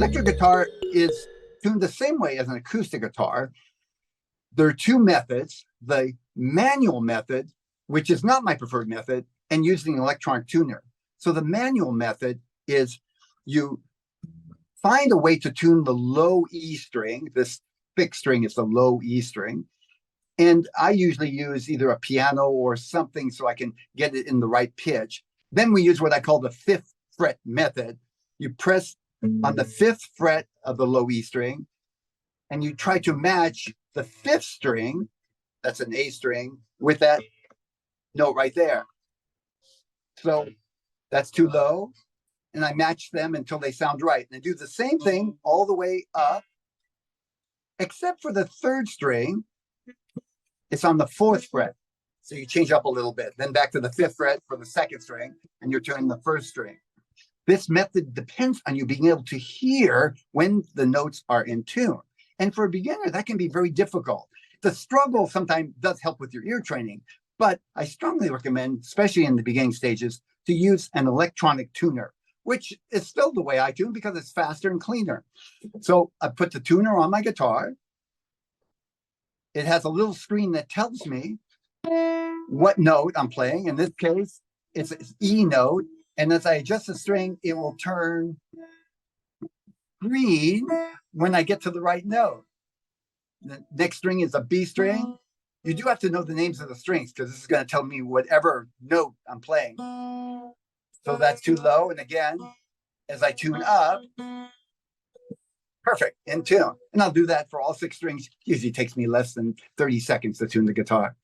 electric guitar is tuned the same way as an acoustic guitar. There are two methods: the manual method, which is not my preferred method, and using an electronic tuner. So the manual method is you find a way to tune the low E string. This fixed string is the low E string. And I usually use either a piano or something so I can get it in the right pitch. Then we use what I call the fifth fret method. You press on the fifth fret of the low E string, and you try to match the fifth string, that's an A string, with that note right there. So that's too low, and I match them until they sound right. And I do the same thing all the way up, except for the third string. It's on the fourth fret. So you change up a little bit, then back to the fifth fret for the second string, and you're tuning the first string. This method depends on you being able to hear when the notes are in tune. And for a beginner, that can be very difficult. The struggle sometimes does help with your ear training, but I strongly recommend, especially in the beginning stages, to use an electronic tuner, which is still the way I tune because it's faster and cleaner. So I put the tuner on my guitar. It has a little screen that tells me what note I'm playing. In this case, it's an E note. And as I adjust the string, it will turn green when I get to the right note. The next string is a B string. You do have to know the names of the strings because this is going to tell me whatever note I'm playing. So that's too low. And again, as I tune up, perfect, in tune. And I'll do that for all six strings. Usually takes me less than 30 seconds to tune the guitar.